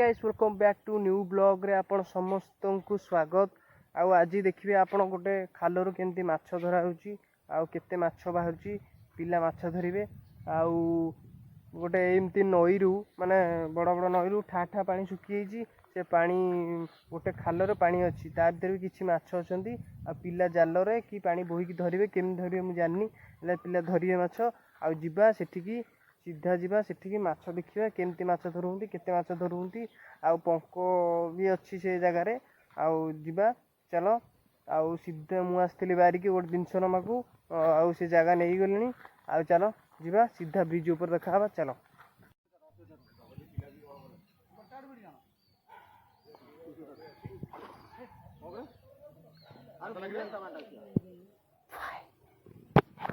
Guys welcome back to new blog रे आपण समस्त को स्वागत। आउ आज देखिए आपण गोटे खालर केमती माछ धरा होची आउ केते माछ बाहरची पिला माछ धरिबे। आउ गोटे एमती नईरू माने बड़ बड़ नईरू ठा ठा पानी सुखी जाइए से पानी गोटे खालर पानी अच्छी ता भीतर भी किछि माछ अछंती आ पिला जाल रे कि पानी बोहिकी धरिबे केमती धरिबे मु जाननी ले पिला धरिबे माछ आउ जिबा सेठिकी सीधा जीवा सेठिकी माछ देखिबा केमती माछ धरुंती केते माछ धरुंती आउ पंक भी अच्छी से जगह रे आउ जिबा चलो आउ सीधा मु आसली बारिकी गोटे जिनस नमाकू आउ से जगह नहीं गलिनी आउ चलो जिबा सीधा ब्रिज ऊपर देखा चलो।